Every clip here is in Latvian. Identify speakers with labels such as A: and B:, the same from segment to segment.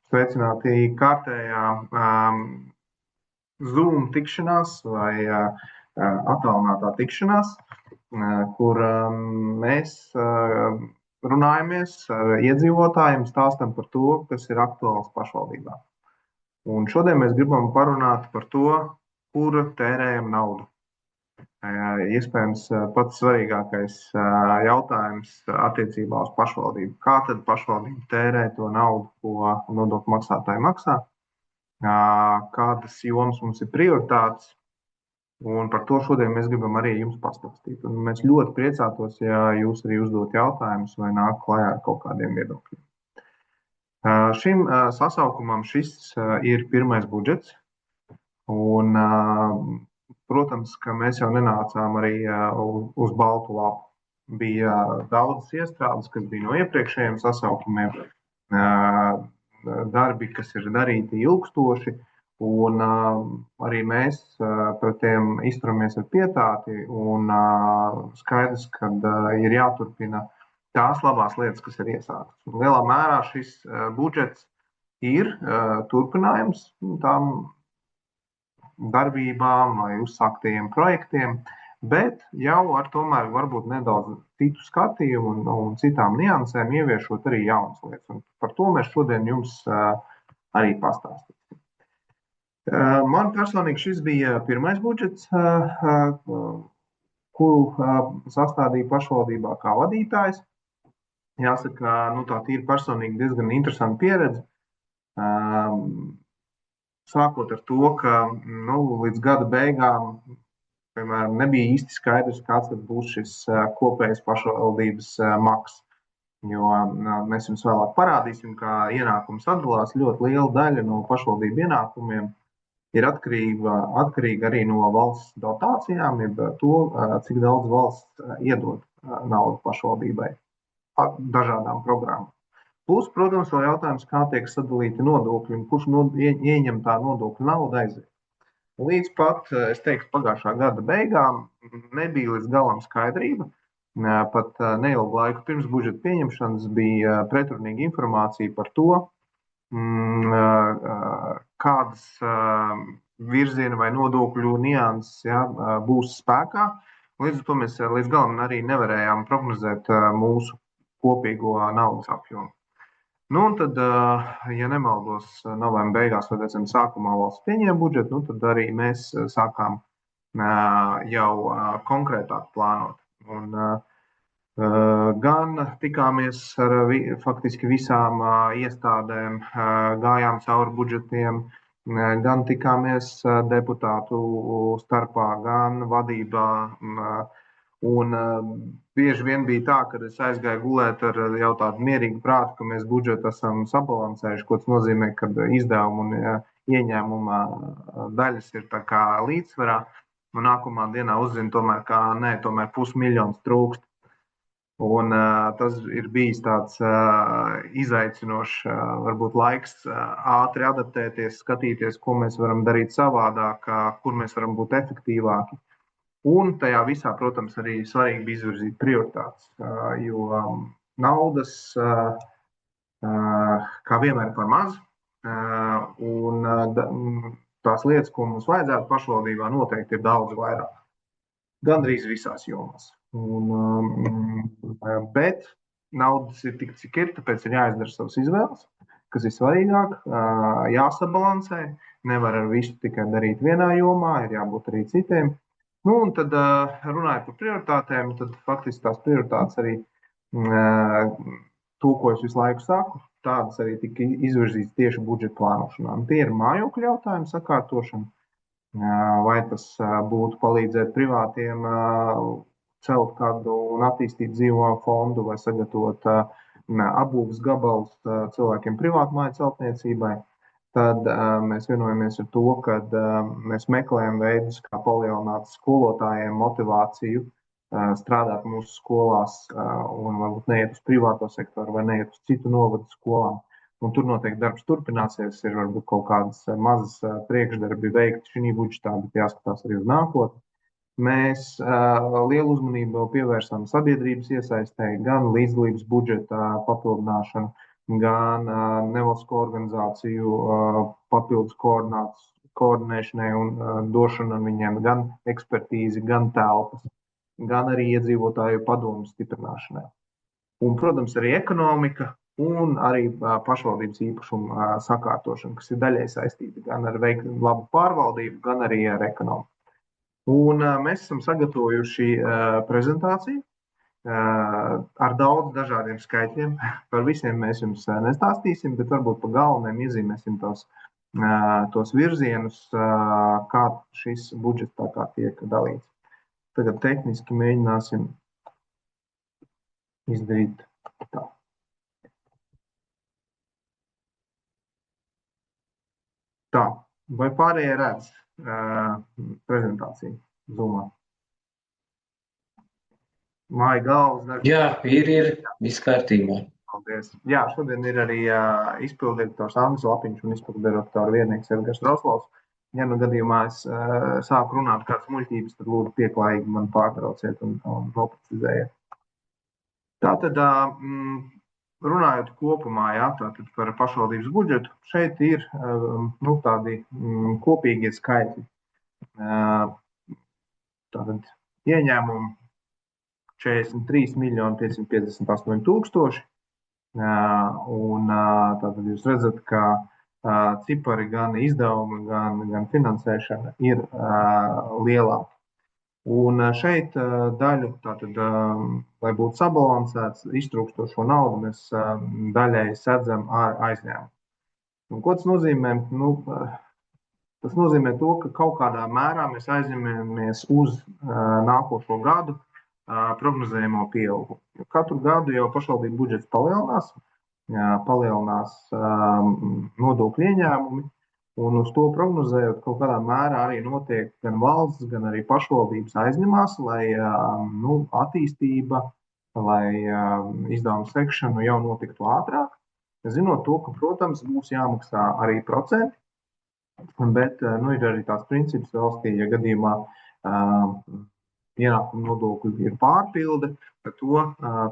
A: Sveicināti kārtējā Zoom tikšanās vai attālinātā tikšanās, kur mēs runājamies ar iedzīvotājiem, stāstam par to, kas ir aktuāls pašvaldībā. Un šodien mēs gribam parunāt par to, kur tērējam naudu. Iespējams, pats svarīgākais jautājums attiecībā uz pašvaldību. Kā tad pašvaldība tērē to naudu, ko nodokļu maksātāji maksā? Kādas jomas mums ir prioritātes? Un par to šodien mēs gribam arī jums pastāstīt. Un mēs ļoti priecātos, ja jūs arī uzdot jautājumus vai nāk klajā ar kaut kādiem viedokļiem. Šim sasaukumam šis ir pirmais budžets. Un, protams, ka mēs jau nenācām arī uz baltu lapu. Bija daudzas iestrādes, kas bija no iepriekšējiem sasaukumiem, darbi, kas ir darīti ilgstoši, un arī mēs pret tiem izturamies ar pietāti, un skaidrs, ka ir jāturpina tās labās lietas, kas ir iesāktas. Un lielā mērā šis budžets ir turpinājums tām darbībām vai uzsāktajiem projektiem, bet jau ar tomēr varbūt nedaudz citu skatījumu un citām niansēm ieviešot arī jaunas lietas. Un par to mēs šodien jums arī pastāstīsim. Man personīgi šis bija pirmais budžets, kuru sastādīja pašvaldībā kā vadītājs. Jāsaka, tā tīri personīgi diezgan interesanta pieredze. Sākot ar to, ka līdz gada beigām, piemēram, nebija īsti skaidrs, kāds tad būs šis kopējais pašvaldības maks. Jo mēs jums vēlāk parādīsim, kā ienākums sadalās. Ļoti liela daļa no pašvaldību ienākumiem ir atkarīga arī no valsts dotācijām, jeb to, cik daudz valsts iedod naudu pašvaldībai dažādām programmām. Plus, protams, vēl jautājums, kā tiek sadalīti nodokļi un kurš ieņem tā nodokļu naudu aiziet. Līdz pat, es teiktu, pagājušā gada beigām nebija līdz galam skaidrība. Pat neilgu laiku pirms budžeta pieņemšanas bija pretrunīga informācija par to, kādas virziena vai nodokļu nianses būs spēkā. Līdz ar to mēs līdz galam arī nevarējām prognozēt mūsu kopīgo naudas apjomu. Un tad, ja nemaldos, novembra beigās vai decembra sākumā valsts pieņēma budžetu, tad arī mēs sākām jau konkrētāk plānot. Un gan tikāmies ar faktiski visām iestādēm, gājām cauri budžetiem, gan tikāmies deputātu starpā, gan vadībā. Un bieži vien bija tā, ka es aizgāju gulēt ar jau tādu mierīgu prātu, ka mēs budžetu esam sabalansējuši, ko tas nozīmē, ka izdevuma un ieņēmuma daļas ir tā kā līdzsvarā. Un nākamā dienā uzzina tomēr, ka tomēr 500 000 trūkst. Un tas ir bijis tāds izaicinošs, varbūt laiks ātri adaptēties, skatīties, ko mēs varam darīt savādāk, kur mēs varam būt efektīvāki. Un tajā visā, protams, arī svarīgi bija izvirzīt prioritātes, jo naudas, kā vienmēr, par maz, un tās lietas, ko mums vajadzētu pašvaldībā, noteikti ir daudz vairāk. Gandrīz visās jomās. Bet naudas ir tik, cik ir, tāpēc ir jāizdara savas izvēles, kas ir svarīgāk, jāsabalansē, nevar ar visu tikai darīt vienā jomā, ir jābūt arī citiem. Un tad, runājot par prioritātēm, tad faktiski tās prioritātes arī to, ko es visu laiku saku, tādas arī tika izvirzītas tieši budžeta plānošanā. Un tie ir mājokļu jautājumu sakārtošana, vai tas būtu palīdzēt privātiem celt kādu un attīstīt dzīvo fondu vai sagatavot apbūves gabalus cilvēkiem privātmāju celtniecībai. Tad mēs vienojamies ar to, ka mēs meklējam veidus, kā palielināt skolotājiem motivāciju strādāt mūsu skolās un varbūt neiet uz privāto sektoru vai neiet uz citu novadu skolām. Un tur noteikti darbs turpināsies, ir varbūt kaut kādas mazas priekšdarbi veikti šī budžetā, bet jāskatās arī uz nākotni. Mēs lielu uzmanību pievērsām sabiedrības iesaistē, gan līdzdalības budžeta papildināšanu, gan nevalstisko organizāciju papildus koordinēšanai un došanai viņiem, gan ekspertīzi, gan telpas, gan arī iedzīvotāju padomu stiprināšanai. Un, protams, arī ekonomika un arī pašvaldības īpašuma sakārtošana, kas ir daļai saistīta gan ar labu pārvaldību, gan arī ar ekonomiku. Un mēs esam sagatavojuši prezentāciju ar daudz dažādiem skaitļiem. Par visiem mēs jums nestāstīsim, bet varbūt pa galveniem iezīmēsim tos virzienus, kā šis budžets tā kā tiek dalīts. Tagad tehniski mēģināsim izdarīt tā. Tā, vai pārējie redz prezentāciju Zoomā? Māja galvas.
B: Jā, ir viss kārtībā.
A: Paldies. Jā, šodien ir arī izpildirektors Andris Lapiņš un izpildirektora vietnieks Edgars Roslavs. Ja nu gadījumā es sāku runāt kādas muļķības, tad lūdzu pieklājīgi man pārtrauciet un noprecizējiet. Tātad, runājot kopumā, tātad par pašvaldības budžetu, šeit ir tādi kopīgie skaitļi. Tātad ieņēmumi 43 558 000, un tātad jūs redzat, ka cipari gan izdevumi, gan finansēšana ir lielāki. Un šeit daļu, tātad, lai būtu sabalansēts, iztrūkstošo naudu mēs daļai sedzam ar aizņēmumu. Un ko tas nozīmē? Tas nozīmē to, ka kaut kādā mērā mēs aizņemamies uz nākošo gadu prognozējamo pieaugumu. Katru gadu jau pašvaldību budžets palielinās nodokļu ieņēmumi, un uz to prognozējot kaut kādā mērā arī notiek gan valsts, gan arī pašvaldības aizņemās, lai attīstība, lai izdevumu sekšanu jau notiktu ātrāk. Zinot to, ka, protams, būs jāmaksā arī procenti, bet ir arī tās princips valstī, ja gadījumā ienākuma nodokļu ir pārpilde, tad to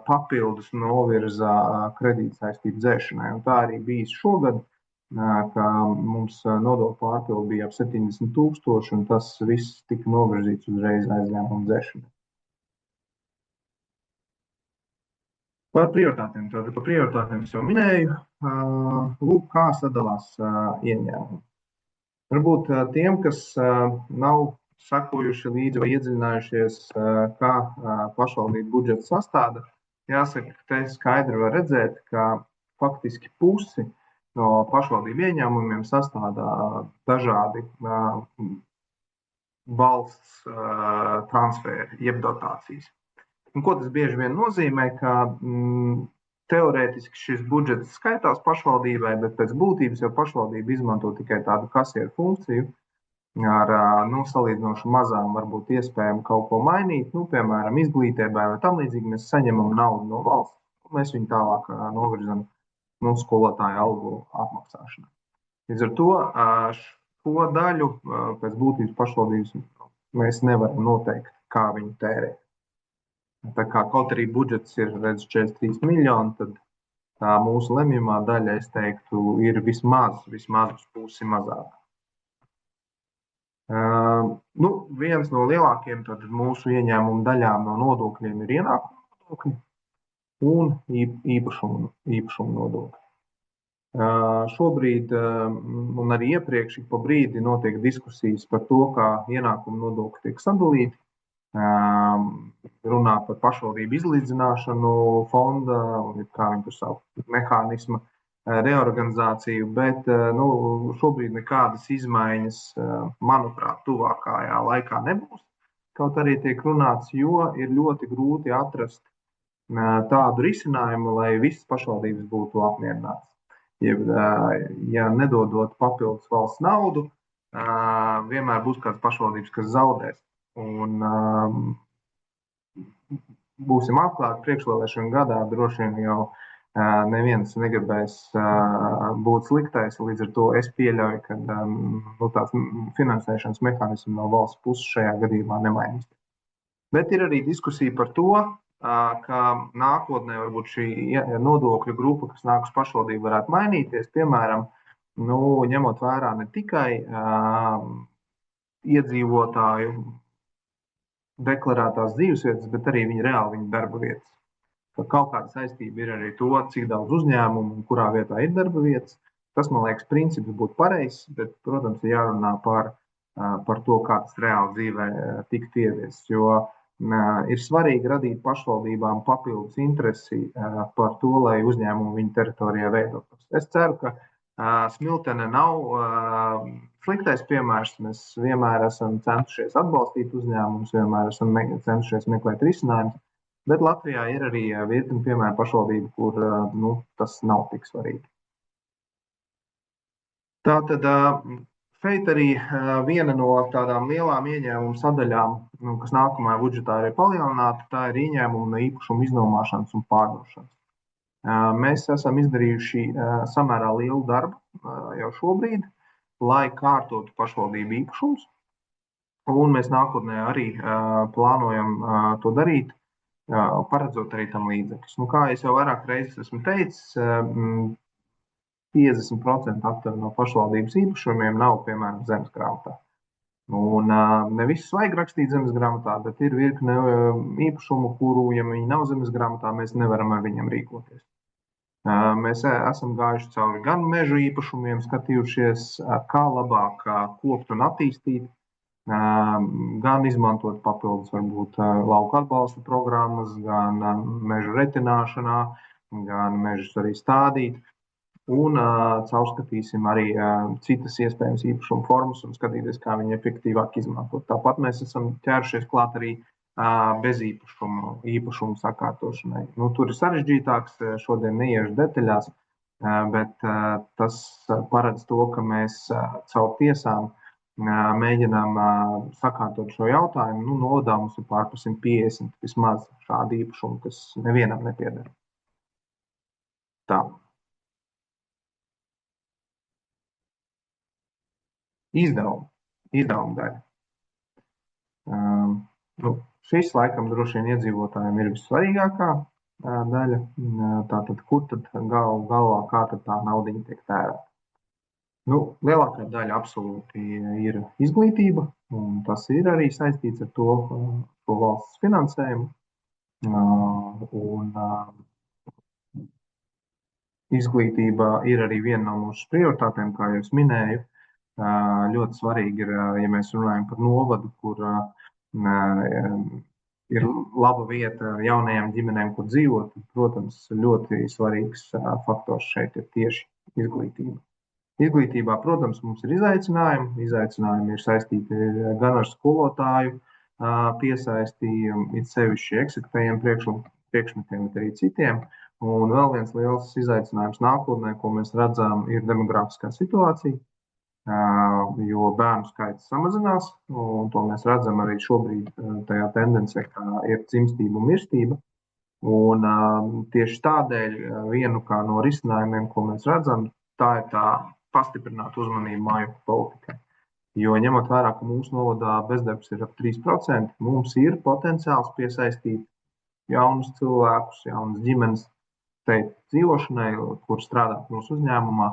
A: papildus novirza kredītsaistību dzēšanai. Un tā arī bijis šogad, ka mums nodokļu pārpilde bija ap 70 000, un tas viss tika novirzīts uzreiz aizņēmumu dzēšanai. Par prioritātēm. Tātad par prioritātēm es jau minēju. Lūk, kā sadalās ieņēmumi. Varbūt tiem, kas nav sakojuši līdzi vai iedziļinājušies, kā pašvaldību budžets sastāda, jāsaka, ka te skaidri var redzēt, ka faktiski pusi no pašvaldību ieņēmumiem sastādā dažādi valsts transferi, jeb dotācijas. Un ko tas bieži vien nozīmē, ka teorētiski šis budžets skaitās pašvaldībai, bet pēc būtības jau pašvaldība izmanto tikai tādu kasieru funkciju ar salīdzinoši mazām varbūt iespējām kaut ko mainīt, piemēram, izglītībai vai tam līdzīgi mēs saņemam naudu no valsts, un mēs viņu tālāk novirzam skolotāju algu apmaksāšanai. Līdz ar to šo daļu pēc būtības pašvaldības mēs nevaram noteikt, kā viņu tērēt. Tā kā kaut arī budžets ir 43 miljoni, tad tā mūsu lemjamā daļa, es teiktu, ir vismaz uz pusi mazāk. Viens no lielākiem mūsu ieņēmumu daļām no nodokļiem ir ienākuma nodokļi un īpašuma nodokļi. Šobrīd un arī iepriekš pa brīdi notiek diskusijas par to, kā ienākuma nodokļi tiek sadalīti. Runā par pašvaldību izlīdzināšanu fonda, kā viņi tur sauc, mehānisma reorganizāciju, bet šobrīd nekādas izmaiņas, manuprāt, tuvākajā laikā nebūs. Kaut arī tiek runāts, jo ir ļoti grūti atrast tādu risinājumu, lai visas pašvaldības būtu apmierinātas. Ja nedodot papildus valsts naudu, vienmēr būs kāds pašvaldības, kas zaudēs. Un būsim atklāti, priekšvēlēšanu gadā droši vien jau neviens negribēs būt sliktais, līdz ar to es pieļauju, ka tāds finansēšanas mehānismu no valsts puses šajā gadījumā nemainīs. Bet ir arī diskusija par to, ka nākotnē varbūt šī nodokļu grupa, kas nāk uz pašvaldību, varētu mainīties. Piemēram, ņemot vērā ne tikai iedzīvotāju deklarētās dzīvesvietas, bet arī viņu darba vietas. Ka kaut kāda saistība ir arī to, cik daudz uzņēmumu un kurā vietā ir darba vietas. Tas, man liekas, princips būtu pareizs, bet, protams, ir jārunā par to, kā tas reāli dzīvē tiktu ieviests. Jo ir svarīgi radīt pašvaldībām papildus interesi par to, lai uzņēmumi viņu teritorijā veidotos. Es ceru, ka Smiltene nav sliktais piemērs. Mēs vienmēr esam centušies atbalstīt uzņēmumus, vienmēr esam centušies meklēt risinājumus. Bet Latvijā ir arī virkni piemēru pašvaldību, kur tas nav tik svarīgi. Tātad šeit arī viena no tādām lielām ieņēmumu sadaļām, kas nākamajā budžetā ir palielināta, tā ir ieņēmumi no īpašuma iznomāšanas un pārdošanas. Mēs esam izdarījuši samērā lielu darbu jau šobrīd, lai kārtotu pašvaldību īpašumus, un mēs nākotnē arī plānojam to darīt, paredzot arī tam līdzekļus. Kā es jau vairāk reizes esmu teicis, 50% aptuveni no pašvaldības īpašumiem nav, piemēram, zemes grāmatā. Un ne visus vajag rakstīt zemes grāmatā, bet ir virkne īpašumu, kuru, ja viņi nav zemes grāmatā, mēs nevaram ar viņiem rīkoties. Mēs esam gājuši cauri gan mežu īpašumiem, skatījušies, kā labāk kopt un attīstīt, gan izmantot papildus varbūt lauku atbalsta programmas, gan mežu retināšanā, gan mežus arī stādīt. Un caurskatīsim arī citas iespējamas īpašuma formas un skatīties, kā viņi efektīvāk izmantot. Tāpat mēs esam ķērušies klāt arī bez īpašumu sakārtošanai. Tur ir sarežģītāks, šodien neiešu detaļās, bet tas paredz to, ka mēs caur tiesām mēģinām sakārtot šo jautājumu. Novadā mums ir pār 150 vismaz šādi īpašumi, kas nevienam nepieder. Tā. Izdevuma daļa. Šis laikam droši vien iedzīvotājiem ir vissvarīgākā daļa. Tātad, kur tad galvā, kā tad tā naudiņa tiek tērēta? Lielākā daļa absolūti ir izglītība, un tas ir arī saistīts ar to valsts finansējumu. Un izglītība ir arī viena no mūsu prioritātēm, kā jau es minēju. Ļoti svarīgi ir, ja mēs runājam par novadu, kur ir laba vieta jaunajām ģimenēm, kur dzīvot. Protams, ļoti svarīgs faktors šeit ir tieši izglītība. Izglītībā, protams, mums ir izaicinājumi. Izaicinājumi ir saistīti gan ar skolotāju piesaisti, it sevišķi eksaktējiem priekšmetiem, bet arī citiem. Un vēl viens liels izaicinājums nākotnē, ko mēs redzam, ir demografiskā situācija, jo bērnu skaits samazinās, un to mēs redzam arī šobrīd tajā tendencē, kā ir dzimstība un mirstība. Un tieši tādēļ vienu no risinājumiem, ko mēs redzam, tā ir tā pastiprināt uzmanību mājokļu politikai. Jo ņemot vērā, ka mūsu novadā bezdarbs ir ap 3%, mums ir potenciāls piesaistīt jaunus cilvēkus, jaunas ģimenes šeit dzīvošanai, kur strādāt mūsu uzņēmumā,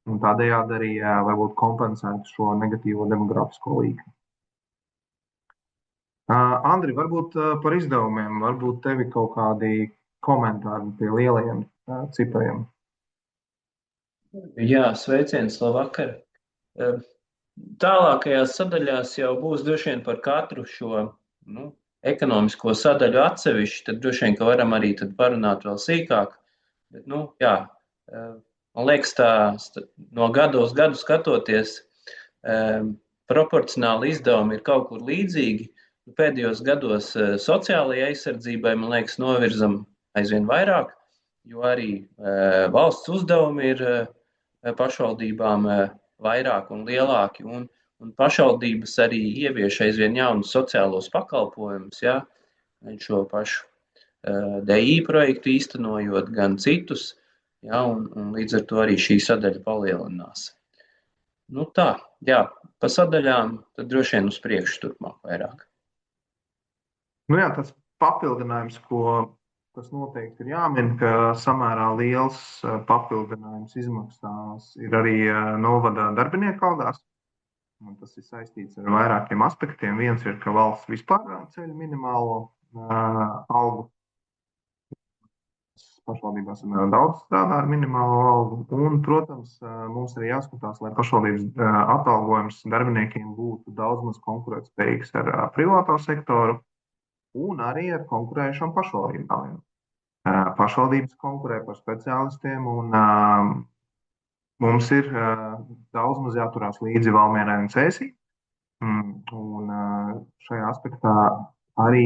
A: un tādējādi arī varbūt kompensētu šo negatīvo demografisko līkni. Andri, varbūt par izdevumiem, varbūt tevi kaut kādi komentāri pie lielajiem cipariem.
B: Jā, sveiciens, labvakar. Tālākajās sadaļās jau būs droši vien par katru šo ekonomisko sadaļu atsevišķi, tad droši vien, ka varam arī tad parunāt vēl sīkāk. Bet, man liekas, tā no gadu uz gadu skatoties, proporcionāli izdevumi ir kaut kur līdzīgi. Pēdējos gados sociālajai aizsardzībai, man liekas, novirzam aizvien vairāk, jo arī valsts uzdevumi ir pašvaldībām vairāk un lielāki, un pašvaldības arī ievieš aizvien jaunus sociālos pakalpojumus, šo pašu DI projektu īstenojot, gan citus, un līdz ar to arī šī sadaļa palielinās. Pa sadaļām tad droši vien uz priekšu turpmāk vairāk.
A: Tas papildinājums, kas noteikti ir jāmin, ka samērā liels papildinājums izmaksās ir arī novada darbinieku algās. Un tas ir saistīts ar vairākiem aspektiem. Viens ir, ka valsts vispār ceļ minimālo algu. Pašvaldībās daudz strādā ar minimālo algu. Un, protams, mums arī jāskatās, lai pašvaldības atalgojums darbiniekiem būtu daudz maz konkurētspējīgs ar privāto sektoru un arī ar konkurējušām pašvaldībām. Pašvaldības konkurē par speciālistiem, un mums ir daudz maz jāturās līdzi Valmierai un Cēsī. Un šajā aspektā arī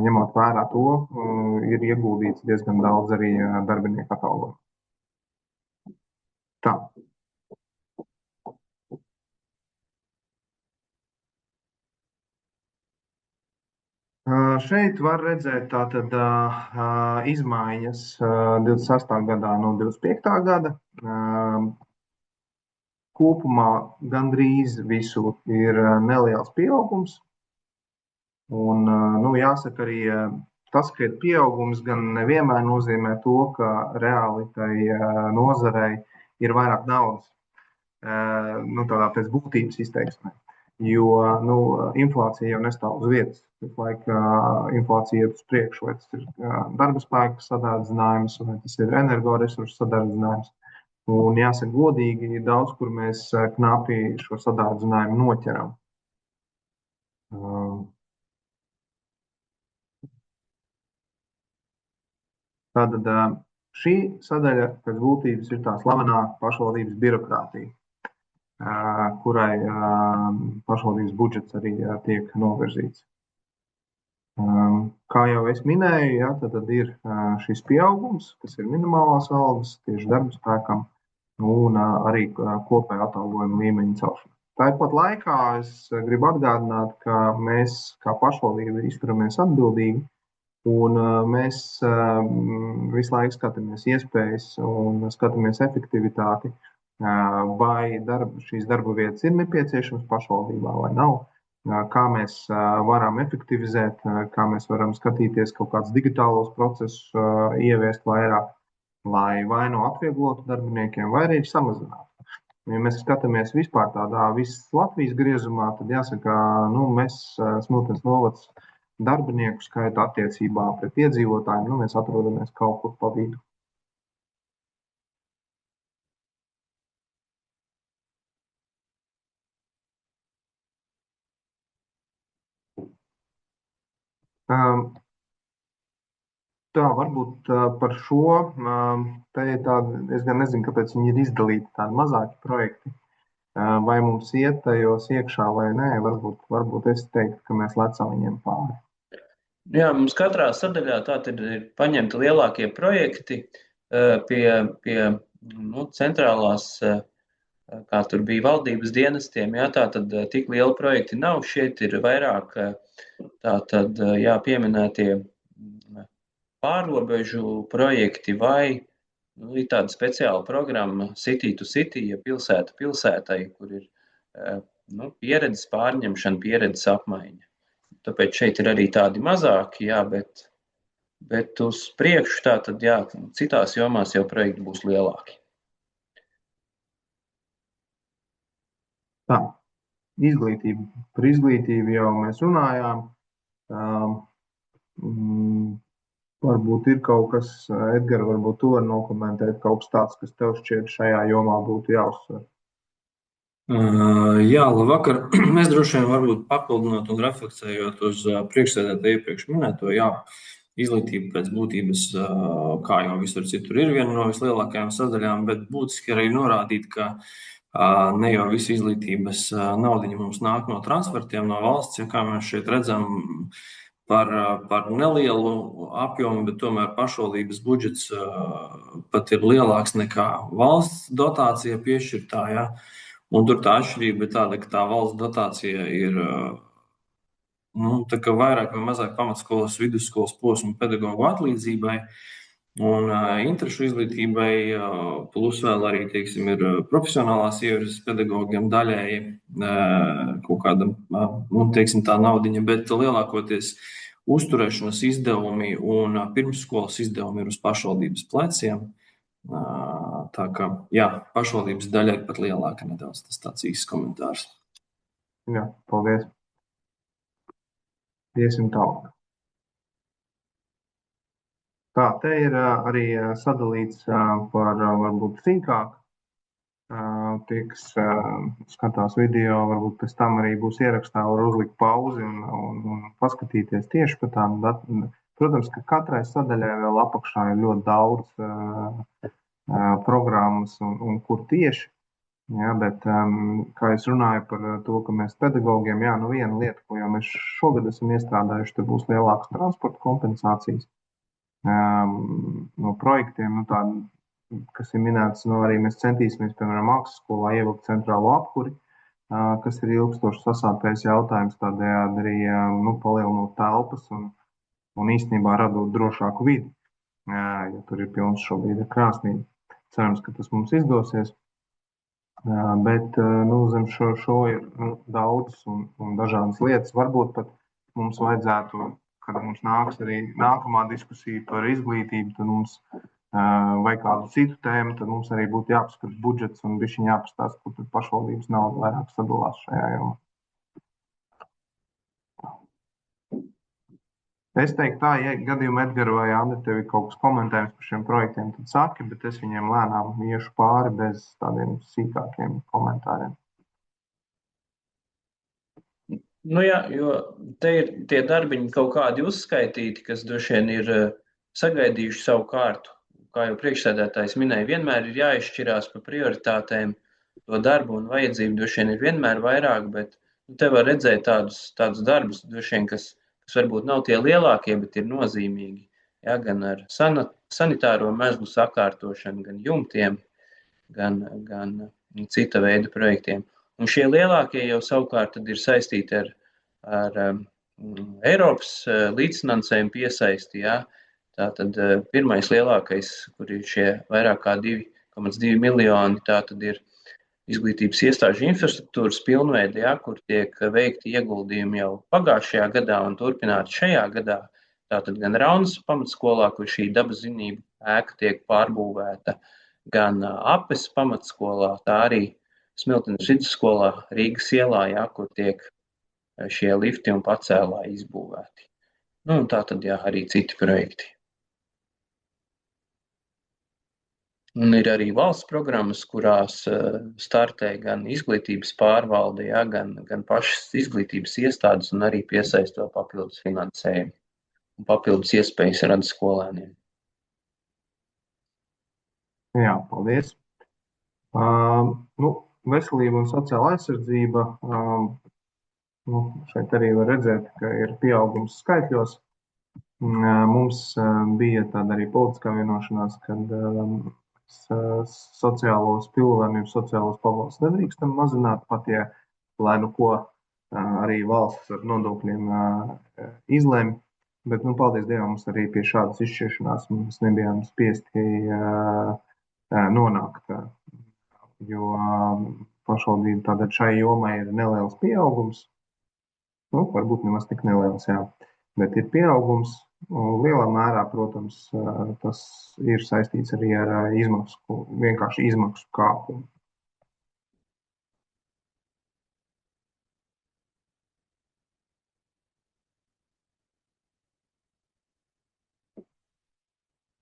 A: ņemot vērā to, ir ieguldīts diezgan daudz arī darbinieku atalgojumu. Tā. Šeit var redzēt tātad izmaiņas 28. gadā no 25. gada. Kopumā gandrīz visur ir neliels pieaugums. Un, jāsaka arī tas, ka ir pieaugums, gan nevienmēr nozīmē to, ka reāli tai nozarei ir vairāk naudas. Tādā pēc būtības izteiksmē. Jo inflācija jau nestāv uz vietas. Visu inflācija iet uz priekšu, vai tas ir darba spēka sadārdzinājums, vai tas ir energoresursu sadārdzinājums. Un jāsaka godīgi, daudz, kur mēs knapi šo sadārdzinājumu noķeram. Tātad šī sadaļa pēc būtības ir tā slavenā pašvaldības birokrātija, kurai pašvaldības budžets arī tiek novirzīts. Kā jau es minēju, tad ir šis pieaugums, kas ir minimālās algas tieši darba spēkam, un arī kopēja atalgojuma līmeņa celšana. Tāpat laikā es gribu atgādināt, ka mēs kā pašvaldība izturamies atbildīgi, un mēs visu laiku skatāmies iespējas un skatāmies efektivitāti, vai šīs darba vietas ir nepieciešamas pašvaldībā vai nav. Kā mēs varam efektivizēt, kā mēs varam skatīties kaut kādus digitālos procesus, ieviest vairāk, lai vai nu atvieglotu darbiniekiem, vai arī samazinātu. Ja mēs skatāmies vispār tādā visas Latvijas griezumā, tad jāsaka, mēs Smiltenes novads darbinieku skaita attiecībā pret iedzīvotājiem, mēs atrodamies kaut kur pa vidu. Tā, varbūt par šo, te ir tāda, es gan nezinu, kāpēc viņi ir izdalīti tādi mazāki projekti, vai mums iet tajos iekšā vai nē, varbūt es teiktu, ka mēs lecam viņiem pāri.
B: Jā, mums katrā sadaļā tātad ir paņemti lielākie projekti pie centrālās, kā tur bija valdības dienestiem, tātad tik lieli projekti nav, šeit ir vairāk tātad pieminētie pārrobežu projekti vai ir tāda speciāla programma City to City, ja pilsēta pilsētai, kur ir pieredzes pārņemšana, pieredzes apmaiņa. Tāpēc šeit ir arī tādi mazāki, bet uz priekšu tātad, citās jomās jau projekti būs lielāki.
A: Tā, izglītība. Par izglītību jau mēs runājām. Varbūt ir kaut kas, Edgar, varbūt tu var nokomentēt kaut kas tāds, kas tev šķiet šajā jomā būtu jāuzsver.
C: Jā, labvakar. Mēs droši vien varbūt papildinot un refleksējot uz priekšsēdētāju iepriekš minēto, izglītība pēc būtības, kā jau visur citur, ir viena no vislielākajām sadaļām, bet būtiski arī norādīt, ka ne jau visa izglītības naudiņa mums nāk no transfertiem no valsts, kā mēs šeit redzam, par nelielu apjomu, bet tomēr pašvaldības budžets pat ir lielāks nekā valsts dotācija piešķirtā. Un tur tā atšķirība ir tāda, ka tā valsts dotācija ir tā kā vairāk vai mazāk pamatskolas, vidusskolas posmu pedagoģu atlīdzībai un interešu izglītībai, plus vēl arī, ir profesionālās ievirzes pedagogiem daļēji kaut kāda, tā naudiņa, bet lielākoties uzturēšanas izdevumi un pirmsskolas izdevumi ir uz pašvaldības pleciem. Tā kā, jā, pašvaldības daļa ir pat lielāka nedaudz. Tas tāds īsts komentārs.
A: Jā, paldies. Iesim tālāk. Tā, te ir arī sadalīts par varbūt sīkāk. Tie, kas skatās video, varbūt pēc tam arī būs ierakstā, var uzlikt pauzi un paskatīties tieši par tām datām. Protams, ka katrai sadaļai vēl apakšā ir ļoti daudz programmas un kur tieši. Ja, bet, kā es runāju par to, ka mēs pedagogiem, jā, nu viena lieta, ko jau mēs šogad esam iestrādājuši, te būs lielākas transporta kompensācijas no projektiem, nu tādi, kas ir minēts, nu arī mēs centīsimies, piemēram, mākslas skolā ievilkt centrālo apkuri, kas ir ilgstoši sasāpējis jautājums, tādējādi arī nu, palielinot telpas un īstenībā radot drošāku vidi, ja tur ir pilns šobrīd ar krāsnīm. Cerams, ka tas mums izdosies. Bet nu, zem šo ir daudz un dažādas lietas. Varbūt pat mums vajadzētu, kad mums nāks arī nākamā diskusija par izglītību, tad mums vai kādu citu tēmu, tad mums arī būtu jāapskata budžets un bišķiņ jāpastāst, kur tad pašvaldības nauda vairāk sadalās šajā jomā. Es teiktu tā, ja gadījumā Edgara vai Andri tev ir kaut kas komentējums par šiem projektiem, tad saki, bet es viņiem lēnām iešu pāri bez tādiem sīkākiem komentāriem.
B: Nu jā, jo te ir tie darbiņi kaut kādi uzskaitīti, kas droši vien ir sagaidījuši savu kārtu. Kā jau priekšsēdētājs minēja, vienmēr ir jāizšķirās par prioritātēm, to darbu un vajadzību droši vien ir vienmēr vairāk, bet te var redzēt tādus darbus, droši vien, kas varbūt nav tie lielākie, bet ir nozīmīgi. Ja, gan ar sanitāro mezglu sakārtošanu, gan jumtiem, gan cita veida projektiem. Un šie lielākie jau savukārt tad ir saistīti ar Eiropas līdzfinansējumu piesaisti, ja. Tātad pirmais lielākais, kur ir šie vairāk kā 2,2 miljoni, tātad ir izglītības iestāžu infrastruktūras pilnveide, ja, kur tiek veikti ieguldījumi jau pagājušajā gadā un turpināti šajā gadā. Tātad gan Raunas pamatskolā, kur šī dabas zinību ēka tiek pārbūvēta, gan Apes pamatskolā, tā arī Smiltenes vidusskolā Rīgas ielā, ja, kur tiek šie lifti un pacēlāji izbūvēti. Nu, un tātad, jā, arī citi projekti. Un ir arī valsts programmas, kurās startē gan izglītības pārvalde, ja, gan pašas izglītības iestādes un arī piesaisto papildus finansējumu un papildus iespējas rada skolēniem.
A: Jā, paldies. Nu, veselība un sociāla aizsardzība. Nu, šeit arī var redzēt, ka ir pieaugums skaitļos. Mums bija tāda arī politiskā vienošanās, kad sociālos pilnvarnību, sociālos pabalstus nedrīkstam mazināt, pat ja, lai nu ko arī valsts ar nodokļiem izlēma. Bet, nu, paldies Dievam, mums arī pie šādas izšķiršanās mēs nebijām spiesti nonākt, jo pašvaldība tātad šai jomai ir neliels pieaugums. Nu, varbūt nemaz tik neliels, jā, bet ir pieaugums. Lielā mērā, protams, tas ir saistīts arī ar vienkārši izmaksu kāpumu.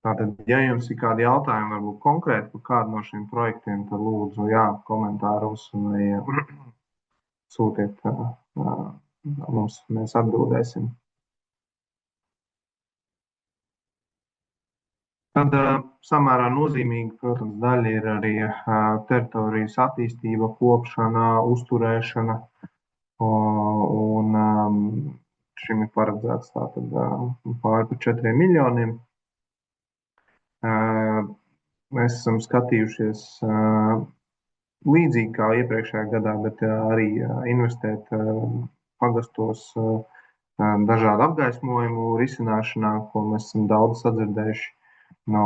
A: Tātad, ja jums ir kādi jautājumi, varbūt konkrēti par kādu no šiem projektiem, tad lūdzu, jā, komentāros vai sūtiet mums, mēs atbildēsim. Tad samērā nozīmīga, protams, daļa ir arī teritorijas attīstība, kopšana, uzturēšana, un šim ir paredzēts tātad pāri par 4 miljoniem. Mēs esam skatījušies līdzīgi kā iepriekšējā gadā, bet arī investēt pagastos dažādu apgaismojumu risināšanā, ko mēs esam daudz sadzirdējuši no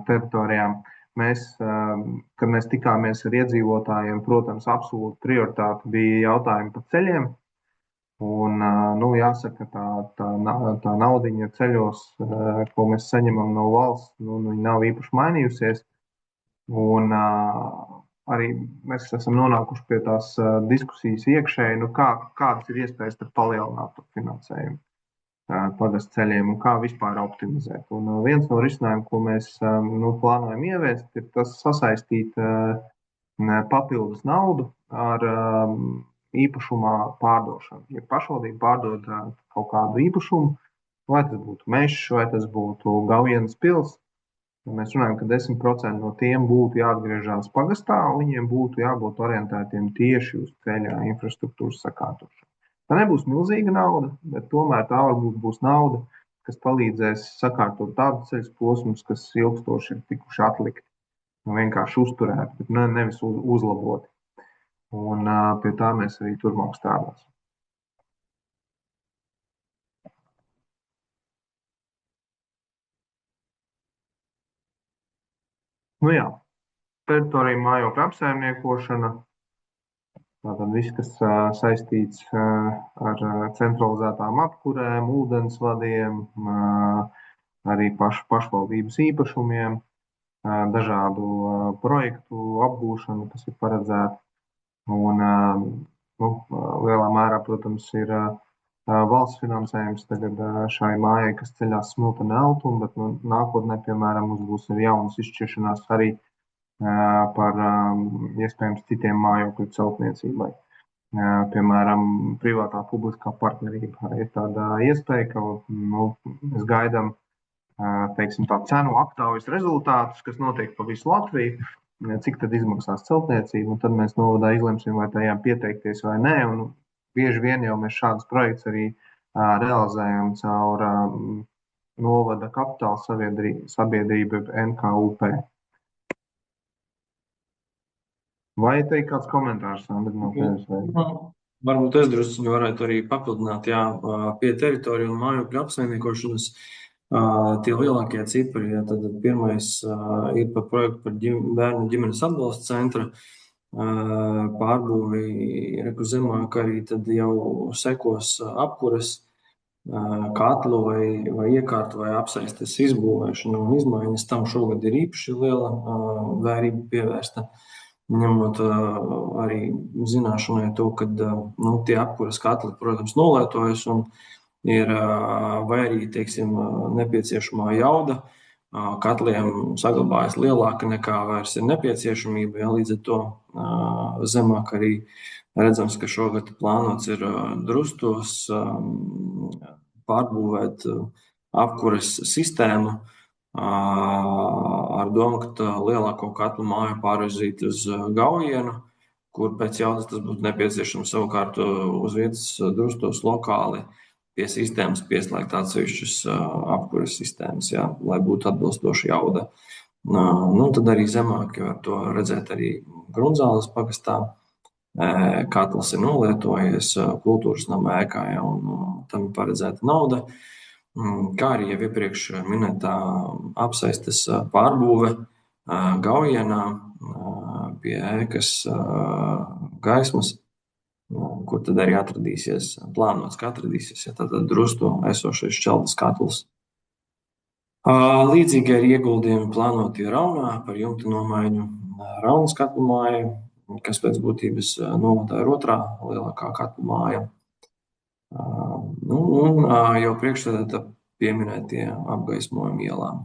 A: teritorijām. Kad mēs tikāmies ar iedzīvotājiem, protams, absolūti prioritāte bija jautājumi par ceļiem. Un, jāsaka, tā naudiņa ceļos, ko mēs saņemam no valsts, viņa nav īpaši mainījusies. Un arī mēs esam nonākuši pie tās diskusijas iekšēji, kādas ir iespējas palielināt to finansējumu pagastu ceļiem un kā vispār optimizēt. Un viens no risinājumiem, ko mēs plānojam ieviest, ir tas sasaistīt papildus naudu ar īpašumā pārdošanu. Ja pašvaldība pārdod kaut kādu īpašumu, vai tas būtu mežs, vai tas būtu Gaujienas pils, mēs runājam, ka 10% no tiem būtu jāatgriežas pagastā, un viņiem būtu jābūt orientētiem tieši uz ceļa infrastruktūras sakārtošanu. Tā nebūs milzīga nauda, bet tomēr tā varbūt būs nauda, kas palīdzēs sakārtot tādus ceļu posmus, kas ilgstoši ir tikuši atlikti. Vienkārši uzturēti, bet nevis uzlaboti. Un pie tā mēs arī turpmāk strādāsim. Teritorija mājokļu apsaimniekošana. Tātad viss, kas saistīts ar centralizētām apkurēm, ūdensvadiem, arī pašvaldības īpašumiem, dažādu projektu apgūšanu, kas ir paredzēta. Un lielā mērā, protams, ir valsts finansējums tagad šai mājai, kas ceļās Smiltene Altuma, bet nākotnē, piemēram, mums būs jaunas izšķiršanās arī par iespējams citiem mājokļu celtniecībai. Piemēram, privātā publiskā partnerība ir tāda iespēja, ka mēs gaidām tā cenu aptaujas rezultātus, kas notiek pa visu Latviju, cik tad izmaksās celtniecība, un tad mēs novadā izlemsim, vai tajā pieteikties vai nē. Un bieži vien jau mēs šādus projektus arī realizējam caur novada kapitāla sabiedrību NKUP. Vai teikt kāds komentārs?
C: Varbūt es drusku varētu arī papildināt, pie teritoriju un mājokļu apsaimniekošanas tie lielākie cipari. Tad pirmais ir par projektu par bērnu ģimenes atbalsta centra pārbūvi, zemāk arī tad jau sekos apkuras katlu vai iekārtu vai apsaistes izbūvēšana un izmaiņas. Tam šogad ir īpaši liela vērība pievērsta. Ņemot arī zināšanai to, ka tie apkuras katli, protams, nolietojas un ir vai arī, teiksim, nepieciešamā jauda katliem saglabājas lielāka nekā vairs ir nepieciešamība. Līdz ar to zemāk arī redzams, ka šogad plānots ir Drustos pārbūvēt apkuras sistēmu, ar domu, ka lielāko katlu māju pārvirzīt uz Gaujienu, kur pēc jaudas tas būtu nepieciešams savukārt uz vietas Drustos lokāli pie sistēmas pieslēgt atsevišķas apkuras sistēmas, lai būtu atbilstoša jauda. Tad arī zemāk var to redzēt arī Grunzāles pagastā. Katls ir nolietojies kultūras nama ēkā, un tam ir paredzēta nauda. Kā arī jau iepriekš minētā apsaistes pārbūve Gaujienā pie ēkas gaismas, kur tad arī plānots, ka atradīsies, tātad Drustu esošais šķeldas katls. Līdzīgi arī ieguldījumi plānoti Raunā par jumta nomaiņu Raunas katlu māju, kas pēc būtības novadā ir otrā lielākā katlu māja. Un jau priekšsēdētā pieminētie apgaismojumi ielām.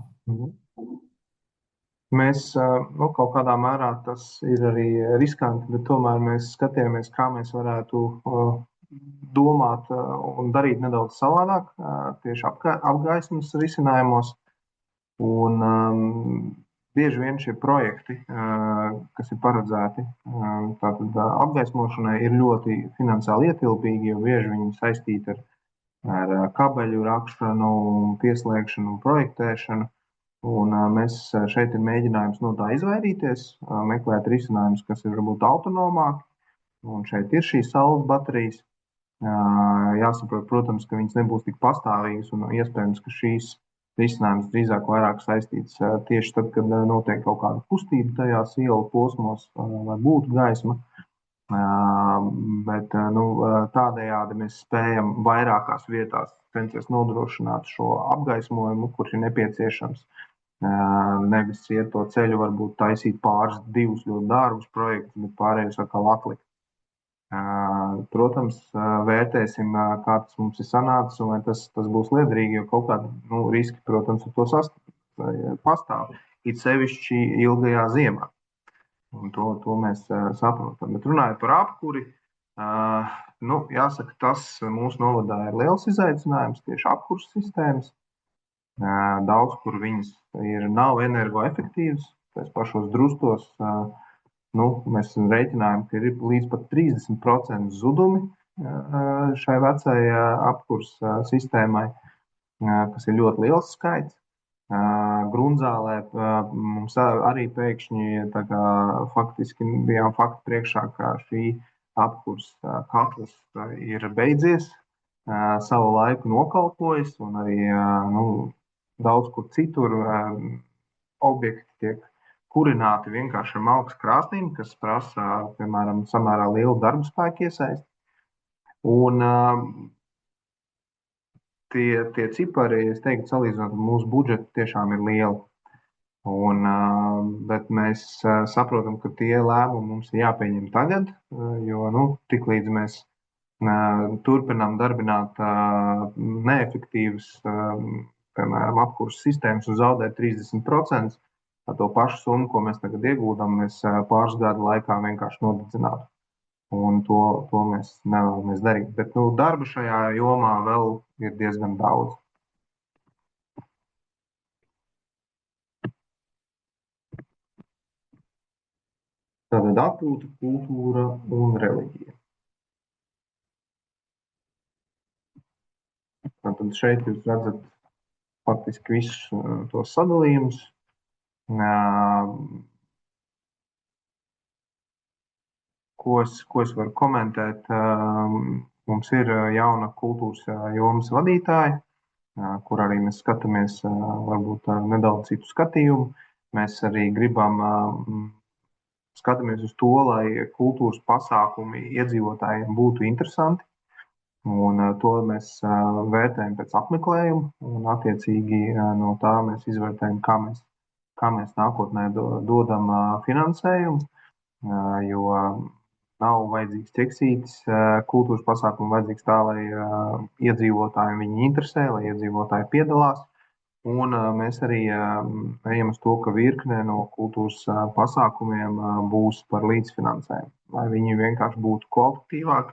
A: Mēs kaut kādā mērā tas ir arī riskanti, bet tomēr mēs skatījāmies, kā mēs varētu domāt un darīt nedaudz savādāk tieši apgaismas risinājumos. Un bieži vien šie projekti, kas ir paredzēti tātad apgaismošanai, ir ļoti finansiāli ietilpīgi, jo bieži viņi saistīti ar kabeļu rakšanu, pieslēgšanu un projektēšanu. Un mēs šeit ir mēģinājums no tā izvairīties, meklēt risinājumus, kas ir varbūt autonomāki. Un šeit ir šīs saules baterijas. Jāsaprot, protams, ka viņas nebūs tik pastāvīgas un iespējams, ka šīs risinājums drīzāk vairāk saistīts tieši tad, kad notiek kaut kāda kustība tajās ielu posmos vai būtu gaisma. Bet tādējādi mēs spējam vairākās vietās censties nodrošināt šo apgaismojumu, kurš ir nepieciešams. Nevis iet to ceļu, varbūt taisīt divus ļoti dārgus projektus, bet pārējos atkal atlikt. Protams, vērtēsim, kā tas mums ir sanācis un vai tas būs liederīgi, jo kaut kādi riski, protams, ar to pastāv, it sevišķi ilgajā ziemā. Un to mēs saprotam. Bet runājot par apkuri, jāsaka, tas mūsu novadā ir liels izaicinājums, tieši apkuras sistēmas. Daudz, kur viņas nav energoefektīvas, tās pašos drustos. Mēs rēķinājām, ka ir līdz pat 30% zudumi šai vecajai apkuras sistēmai, kas ir ļoti liels skaits. Grunzālē mums arī pēkšņi faktiski bijām fakti priekšā, ka šī apkuras katls ir beidzies, savu laiku nokalpojis, un arī daudz kur citur objekti tiek kurināti vienkārši ar malkas krāsnīm, kas prasa, piemēram, samērā lielu darba spēku iesaisti. Un tie cipari, es teiktu, salīdzinot ar mūsu budžetu, tiešām ir lieli. Bet mēs saprotam, ka tie lēmumi mums ir jāpieņem tagad, jo tiklīdz mēs turpinām darbināt neefektīvas, piemēram, apkuras sistēmas un zaudēt 30%, ar to pašu summu, ko mēs tagad iegūdam, mēs pāris gadu laikā vienkārši nodedzinātu. Un to mēs nevēlamies darīt. Bet darba šajā jomā vēl ir diezgan daudz. Tātad atpūta, kultūra un reliģija. Tātad šeit jūs redzat faktiski visus tos sadalījumus. Ko es varu komentēt? Mums ir jauna kultūras jomas vadītāja, kur arī mēs skatāmies varbūt nedaudz citu skatījumu. Mēs arī skatāmies uz to, lai kultūras pasākumi iedzīvotājiem būtu interesanti. Un to mēs vērtējam pēc apmeklējuma, un attiecīgi no tā mēs izvērtējam, kā mēs nākotnē dodam finansējumu, jo nav vajadzīgs ķeksītis, kultūras pasākumu vajadzīgs tā, lai iedzīvotājiem viņi interesē, lai iedzīvotāji piedalās. Un mēs arī ejam uz to, ka virkne no kultūras pasākumiem būs par līdzfinansējumu, lai viņi vienkārši būtu kvalitatīvāki,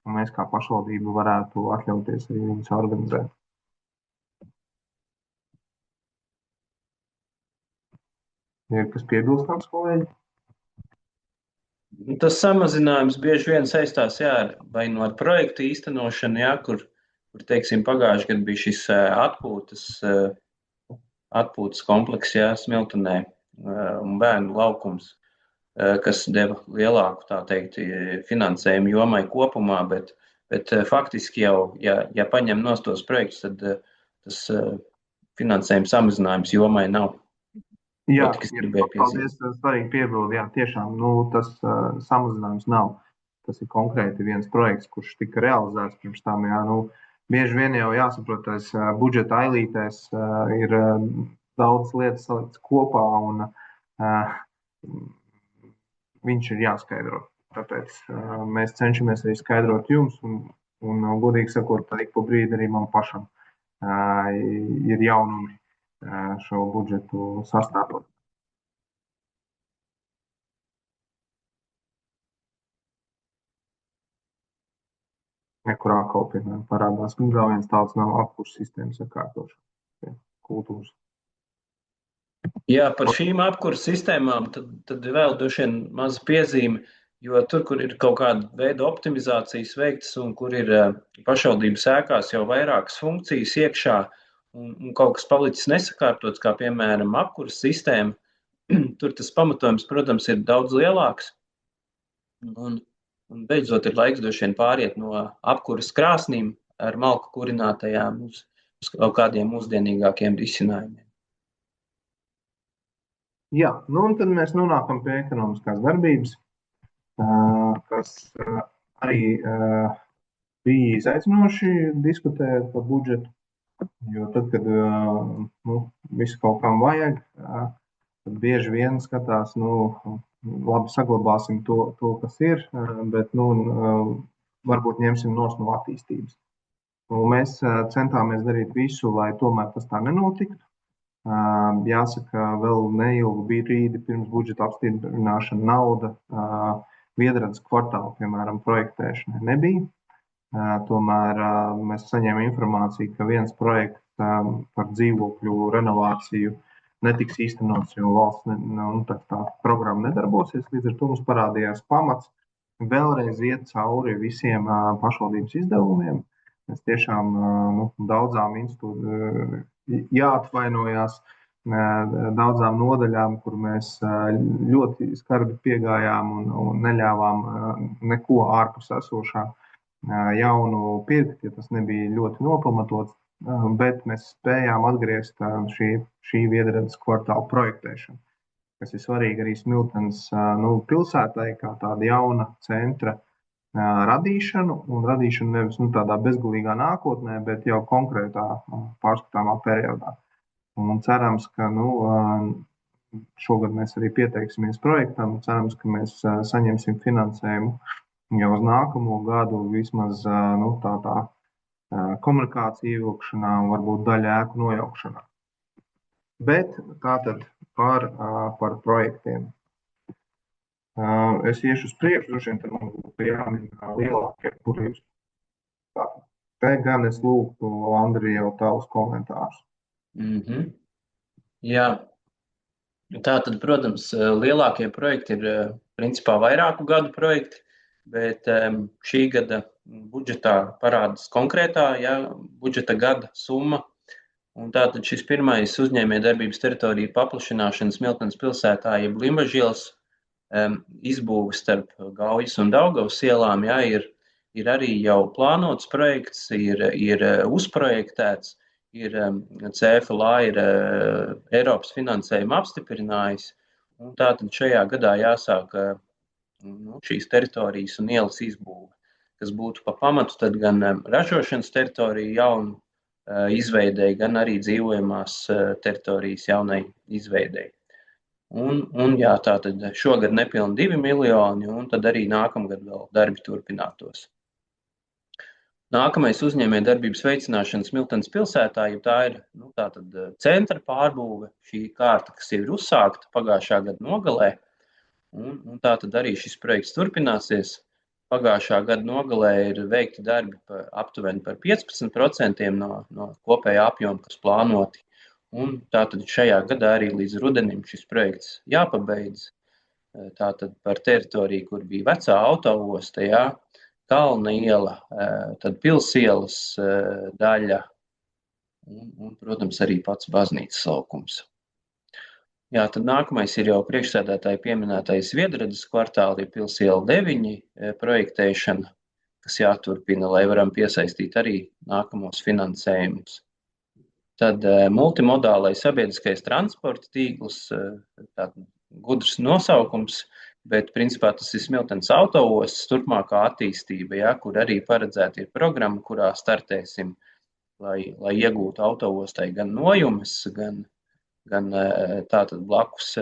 A: un mēs kā pašvaldība varētu atļauties arī viņus organizēt. Ir kas piebilstams, kolēģi?
B: Tas samazinājums bieži vien saistās vai no ar projektu īstenošanu, kur teiksim, pagājuši gadu bija šis atpūtas komplekss Smiltenē un bērnu laukums, kas deva lielāku, tā teikt, finansējumu jomai kopumā, bet faktiski jau, ja paņem nost tos projektus, tad tas finansējuma samazinājums jomai nav.
A: Jā, paldies, svarīgi piebildi, tiešām, tas samazinājums nav. Tas ir konkrēti viens projekts, kurš tika realizēts pirms tam, bieži vien jau jāsaprotās, budžeta ailītēs ir daudz lietas salikts kopā, un viņš ir jāskaidro. Tāpēc mēs cenšamies arī skaidrot jums, un godīgi sakot, ik pa brīdi arī man pašam ir jaunumi šo budžetu sastāvot. Nekurā kaut piemēram parādās, ka vēl viens tāds nav apkurss sistēmas sakārtošana, kultūras.
B: Jā, par šīm apkurss sistēmām tad vēl droši vien maza piezīme, jo tur, kur ir kaut kāda veida optimizācijas veiktas un kur ir pašvaldības ēkās jau vairākas funkcijas iekšā un kaut kas palicis nesakārtots, kā piemēram apkurss sistēma, tur tas pamatojums, protams, ir daudz lielāks. Un beidzot ir laiks droši vien pāriet no apkuras krāsnīm ar malku kurinātajām uz kaut kādiem mūsdienīgākiem risinājumiem. Jā,
A: un tad mēs nonākam pie ekonomiskās darbības. kas arī bija izaicinoši diskutēt par budžetu, jo tad, kad visu kaut kam vajag, tad bieži vien skatās, labi, saglabāsim to kas ir, bet varbūt ņemsim no attīstības. Mēs centāmies darīt visu, lai tomēr tas tā nenotiktu. Jāsaka, vēl neilgu brīdi pirms budžeta apstiprināšana nauda Viedrades kvartāla, piemēram, projektēšanai nebija. Tomēr mēs saņēmām informāciju, ka viens projekts par dzīvokļu renovāciju netiks īstenots, jo valsts tā programma nedarbosies. Līdz ar to mums parādījās pamats vēlreiz iet cauri visiem pašvaldības izdevumiem. Mēs tiešām daudzām institūcijām jāatvainojās daudzām nodaļām, kur mēs ļoti skarbi piegājām un neļāvām neko ārpus esošā jaunu pirkt, ja tas nebija ļoti nopamatots, bet mēs spējām atgriezt šī Viedrades kvartāla projektēšanu, kas ir svarīgi arī Smiltenes pilsētai, kā tāda jauna centra radīšanu, un radīšanu nevis tādā bezgalīgā nākotnē, bet jau konkrētā pārskatāmā periodā. Un cerams, ka šogad mēs arī pieteiksimies projektam, cerams, ka mēs saņemsim finansējumu jau uz nākamo gadu vismaz tā komunikācija ievilkšanā un varbūt daļa ēku nojaukšanā. Bet tātad par projektiem. Es iešu uz priekšu, droši vien, tad man būtu jāmin lielākie, kur jūs. Te gan es lūgtu, Andri, jau tavus komentārus.
B: Jā. Tātad, protams, lielākie projekti ir principā vairāku gadu projekti, bet šī gada budžetā parādās konkrētā budžeta gada summa. Un tātad šis pirmais uzņēmējdarbības teritoriju paplašināšanas Smiltenes pilsētā, jeb Limbažu ielas izbūve starp Gaujas un Daugavas ielām, ir arī jau plānots projekts, ir uzprojektēts, ir CFLA ir Eiropas finansējumu apstiprinājis, un tātad šajā gadā jāsāk šīs teritorijas un ielas izbūve, kas būtu pa pamatu tad gan ražošanas teritoriju jaunu izveidēji, gan arī dzīvojamās teritorijas jaunai izveidēji. Un jā, tātad šogad nepilni 2 miljoni, un tad arī nākamgad vēl darbi turpinātos. Nākamais uzņēmējdarbības veicināšana Smiltenes pilsētā, ja tā ir tātad centra pārbūve, šī kārta, kas ir uzsākta pagājušā gada nogalē, un tātad arī šis projekts turpināsies. Pagājušā gada nogalē ir veikti darbi aptuveni par 15% no kopējā apjoma, kas plānoti. Un tātad šajā gadā arī līdz rudenim šis projekts jāpabeidz. Tātad par teritoriju, kur bija vecā autoosta, Kalna iela, tad Pilsielas daļa un, protams, arī pats baznīcas laukums. Jā, tad nākamais ir jau priekšsēdētāji pieminētais Viedrades kvartāla, ir Pilsiela 9 projektēšana, kas jāturpina, lai varam piesaistīt arī nākamos finansējumus. Tad multimodālais sabiedriskais transporta tīkls, gudrs nosaukums, bet principā tas ir Smiltenes autoostas turpmākā attīstība, kur arī paredzēta ir programma, kurā startēsim, lai iegūtu autoostai gan nojumes, gan tātad blakus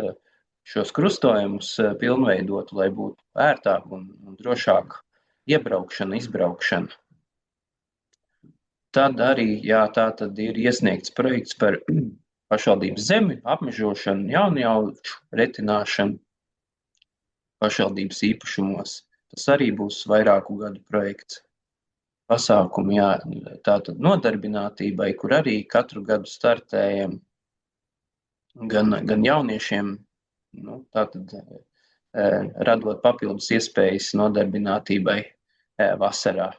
B: šos krustojumus pilnveidotu, lai būtu ērtāk un drošāk iebraukšana, izbraukšana. Tad arī, tātad ir iesniegts projekts par pašvaldības zemi apmežošanu, jaunjauču retināšanu pašvaldības īpašumos. Tas arī būs vairāku gadu projekts. Pasākumi, tātad nodarbinātībai, kur arī katru gadu startējam gan jauniešiem, tātad radot papildus iespējas nodarbinātībai vasarā.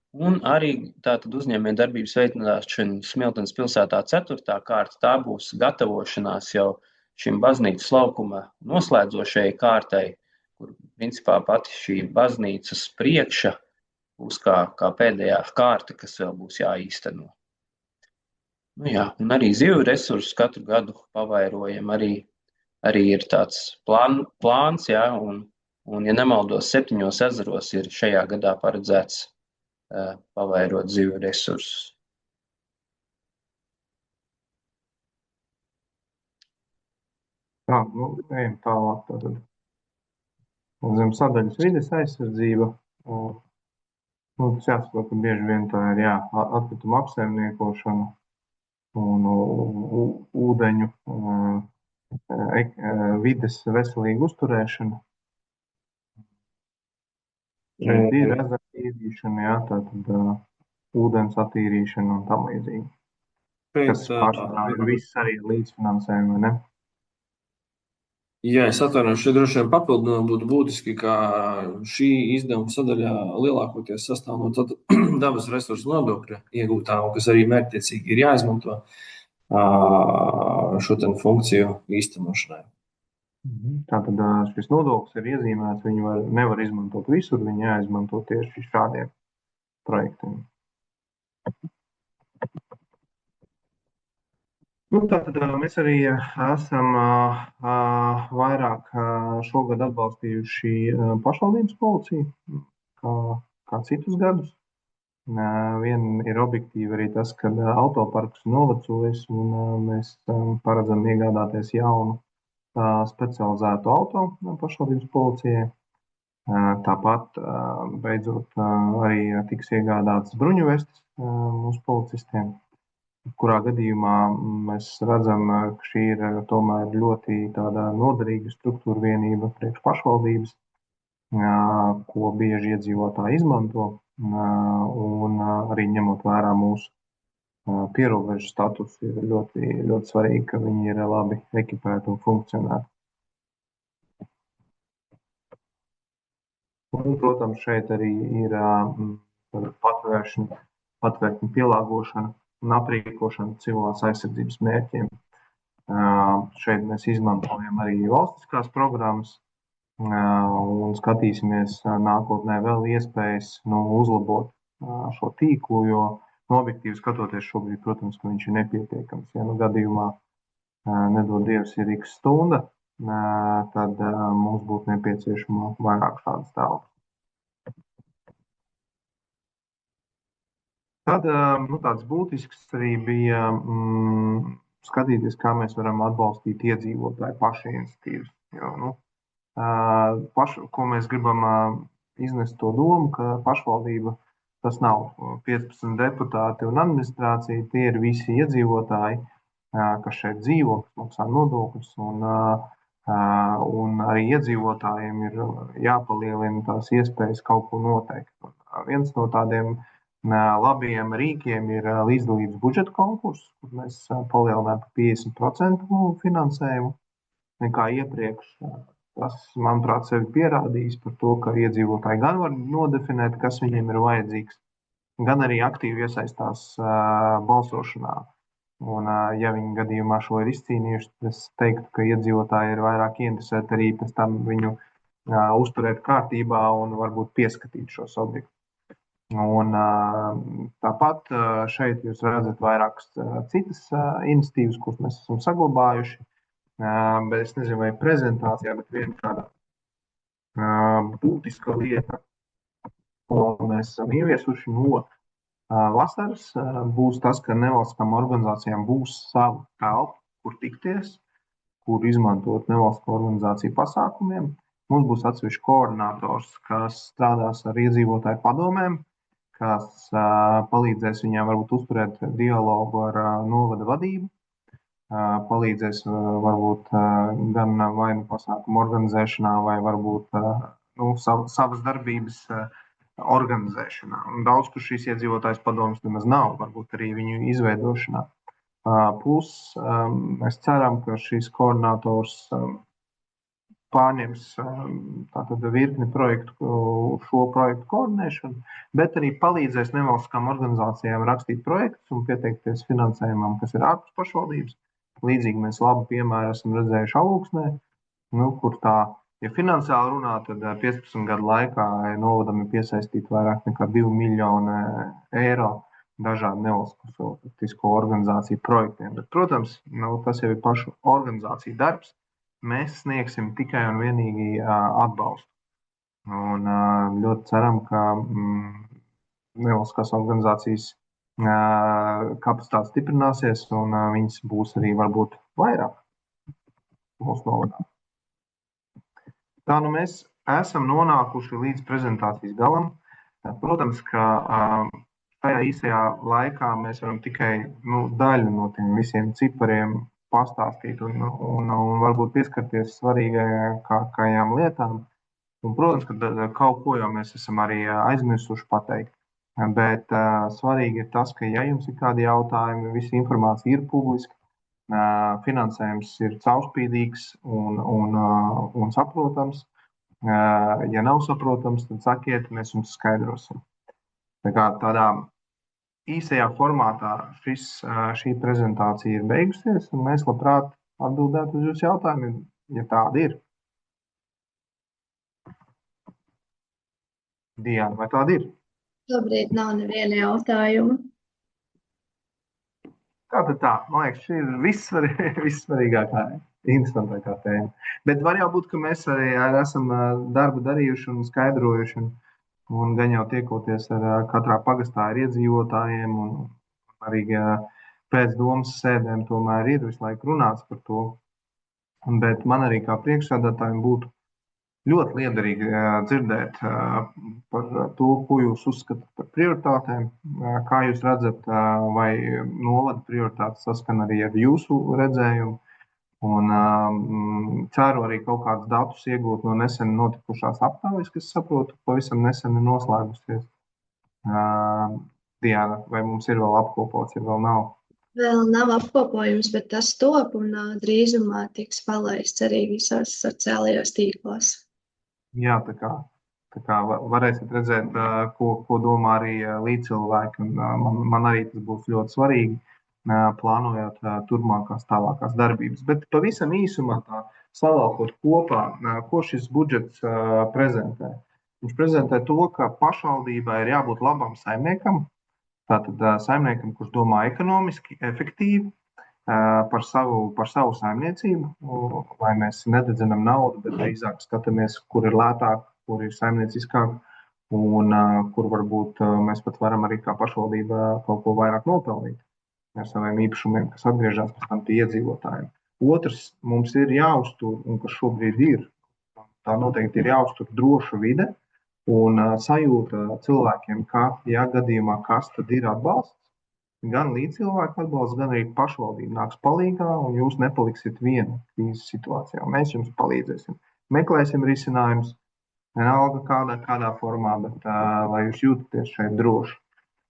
B: Un arī tātad uzņēmējdarbības veicināšana Smiltenes pilsētā 4. kārta, tā būs gatavošanās jau šim baznīcas laukuma noslēdzošajai kārtai, kur principā pati šī baznīcas priekša būs kā pēdējā kārta, kas vēl būs jāīsteno. Un arī zivju resursus katru gadu pavairojam, arī ir tāds plāns, Un, ja nemaldos, 7 ezeros ir šajā gadā paredzēts pavairot zivju resursus.
A: Tā, ejam tālāk. Tātad. Zemsadaļas vides aizsardzība. Tas jāsaprot, ka bieži vien tā ir atkrituma apsaimniekošana un ūdeņu vides veselīga uzturēšana. Šeit ir ezera tīrīšana, tātad ūdens attīrīšana un tam līdzīgi. Kas pārsvarā ir viss arī līdzfinansējumi, vai ne?
C: Jā, es atvainojos, šeit droši vien papildināt būtu būtiski, ka šī izdevuma sadaļā lielākoties sastāv no dabas resursu nodokļa iegūtā, kas arī mērķtiecīgi ir jāizmanto šo funkciju īstenošanai.
A: Tātad šis nodoklis ir iezīmēts, viņu nevar izmantot visur, viņu jāizmanto tieši šādiem projektiem. Tātad mēs arī esam vairāk šogad atbalstījuši pašvaldības policiju, kā citus gadus. Vien ir objektīvi arī tas, ka autoparks novecojis un mēs paredzam iegādāties jaunu specializētu auto pašvaldības policijai. Tāpat beidzot arī tiks iegādātas bruņuvestes mūsu policistiem. Kurā gadījumā mēs redzam, ka šī ir tomēr ļoti tāda noderīga struktūra vienība priekš pašvaldības, ko bieži iedzīvotāji izmanto, un arī ņemot vērā mūsu pierobežu status, ir ļoti, ļoti svarīgi, ka viņi ir labi ekipēti un funkcionēti. Un, protams, šeit arī ir patvērtņu pielāgošana un aprīkošana civilās aizsardzības mērķiem. Šeit mēs izmantojam arī valstiskās programmas un skatīsimies nākotnē vēl iespējas uzlabot šo tīklu, jo objektīvi skatoties šobrīd, protams, ka viņš ir nepietiekams. Ja gadījumā nedod Dievs ir x stunda, tad mums būtu nepieciešama vairāk šādas telpas. Tad tāds būtisks arī bija skatīties, kā mēs varam atbalstīt iedzīvotāju pašu iniciatīvas. Jo, ko mēs gribam iznest to domu, ka pašvaldība tas nav 15 deputāti un administrācija, tie ir visi iedzīvotāji, kas šeit dzīvo, kas maksā nodokļus, un arī iedzīvotājiem ir jāpalielina tās iespējas kaut ko noteikt. Viens no tādiem labiem rīkiem ir līdzdalības budžeta konkurss, kur mēs palielinām par 50% finansējumu nekā iepriekš. Tas, manuprāt, sevi pierādījis par to, ka iedzīvotāji gan var nodefinēt, kas viņiem ir vajadzīgs, gan arī aktīvi iesaistās balsošanā. Un, ja viņi gadījumā šo ir izcīnījuši, tad es teiktu, ka iedzīvotāji ir vairāk interesēti arī pēc tam viņu uzturēt kārtībā un varbūt pieskatīt šos objektus. Un, tāpat šeit jūs redzat vairākas citas iniciatīvas, kuras mēs esam saglabājuši, bet es nezinu, vai prezentācijā, bet viena tāda būtiska lieta, ko mēs esam ieviesuši no vasaras, būs tas, ka nevalstiskām organizācijām būs sava telpa, kur tikties, kur izmantot nevalstisko organizāciju pasākumiem. Mums būs atsevišķi koordinators, kas strādās ar iedzīvotāju padomēm, kas palīdzēs viņām varbūt uzturēt dialogu ar novada vadību, palīdzēs varbūt gan vai nu pasākumu organizēšanā, vai varbūt savas darbības organizēšanā. Un daudz, kur šīs iedzīvotājs padomas nemaz nav, varbūt arī viņu izveidošanā. Plus mēs ceram, ka šīs koordinators pārņems tātad virkni projektu, šo projektu koordinēšanu, bet arī palīdzēs nevalstiskām organizācijām rakstīt projektus un pieteikties finansējumam, kas ir ārpus pašvaldības. Līdzīgi mēs labu piemēru esam redzējuši Alūksnē, kur tā, ja finansiāli runā, tad 15 gadu laikā novadam ir piesaistīt vairāk nekā 2 miljoni eiro dažādu nevalstisko organizāciju projektiem. Bet, protams, tas jau ir pašu organizāciju darbs. Mēs sniegsim tikai un vienīgi atbalstu. Un ļoti ceram, ka nevalstiskās organizācijas kapacitāte stiprināsies un viņas būs arī varbūt vairāk mūsu novadā. Tā nu mēs esam nonākuši līdz prezentācijas galam. Protams, ka šajā īsajā laikā mēs varam tikai daļu no tiem visiem cipariem pastāstīt un varbūt pieskarties svarīgākajām lietām. Un, protams, ka kaut ko jau mēs esam arī aizmirsuši pateikt. Bet svarīgi ir tas, ka, ja jums ir kādi jautājumi, visa informācija ir publiska, finansējums ir caurspīdīgs un saprotams. Ja nav saprotams, tad sakiet, mēs jums skaidrosim. Tā kā tādā īsajā formātā šī prezentācija ir beigusies, un mēs labprāt atbildētu uz jūsu jautājumiem, ja tādi ir. Diana, vai tādi ir?
D: Šobrīd nav neviena jautājuma.
A: Tātad tā, man liekas, šī ir vissvarīgākā, interesantākā tēma. Bet var jau būt, ka mēs arī esam darbu darījuši un skaidrojuši, un gan jau tiekoties ar katrā pagastā ar iedzīvotājiem, un arī pēc domas sēdēm tomēr ir visu laiku runāts par to. Bet man arī kā priekšsēdētājiem būtu ļoti liederīgi dzirdēt par to, ko jūs uzskatāt par prioritātēm, kā jūs redzat, vai novada prioritātes saskan arī ar jūsu redzējumu. Un ceru arī kaut kādus datus iegūt no nesen notikušās aptaujas, kas, saprotu, pavisam nesen ir noslēgusies. Diana, vai mums ir vēl apkopots, ja vēl nav?
D: Vēl nav apkopojums, bet tas top un drīzumā tiks palaists arī visās sociālajos tīklos.
A: Jā, tā kā varēsiet redzēt, ko domā arī līdzcilvēki. Man arī tas būs ļoti svarīgi, plānojot turpmākās tālākās darbības. Bet pavisam īsumā tā savalkot kopā, ko šis budžets prezentē. Viņš prezentē to, ka pašvaldībai ir jābūt labam saimniekam, tātad saimniekam, kurš domā ekonomiski, efektīvi, par savu saimniecību, lai mēs nededzinām naudu, bet drīzāk skatāmies, kur ir lētāk, kur ir saimnieciskāk un kur varbūt mēs pat varam arī kā pašvaldība kaut ko vairāk nopelnīt ar saviem īpašumiem, kas atgriežas pēc tam pie iedzīvotājiem. Otrs, mums ir jāuztur, un kas šobrīd ir, tā noteikti ir jāuztur droša vide un sajūta cilvēkiem, ka, ja gadījumā kas tad ir atbalsts, gan līdzcilvēku atbalsts, gan arī pašvaldība nāks palīgā, un jūs nepaliksiet vieni krīzes situācijā. Mēs jums palīdzēsim. Meklēsim risinājumus, vienalga kādā formā, bet lai jūs jūtaties šeit droši.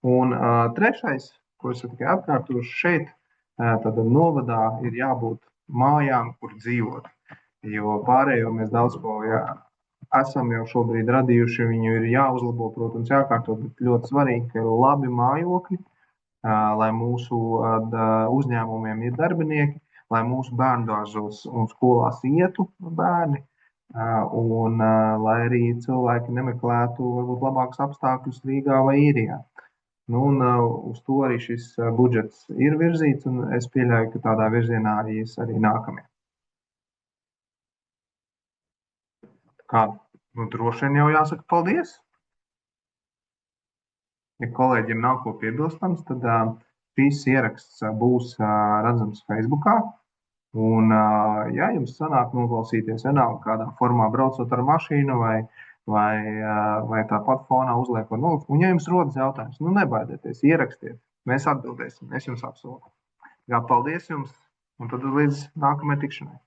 A: Un trešais, ko es tikai atkārtošu šeit, tad novadā ir jābūt mājām, kur dzīvot. Jo pārējo mēs daudz ko esam jau šobrīd radījuši, viņu ir jāuzlabo, protams, jākārto, bet ļoti svarīgi, ka ir labi mājokļi, lai mūsu uzņēmumiem ir darbinieki, lai mūsu bērndārzos un skolās ietu bērni, un lai arī cilvēki nemeklētu varbūt labākus apstākļus Rīgā vai Īrijā. Un uz to arī šis budžets ir virzīts, un es pieļauju, ka tādā virzienā arī nākamie. Droši vien jau jāsaka paldies! Ja kolēģiem nav ko piebilstams, tad šīs ieraksts būs redzams Facebookā. Un, ja jums sanāk noklausīties vienalga kādā formā braucot ar mašīnu vai tāpat fonā uzliekot nolikt, un ja jums rodas jautājums, nebaidieties, ierakstiet, mēs atbildēsim, es jums apsolu. Paldies jums, un tad līdz nākamajai tikšanai.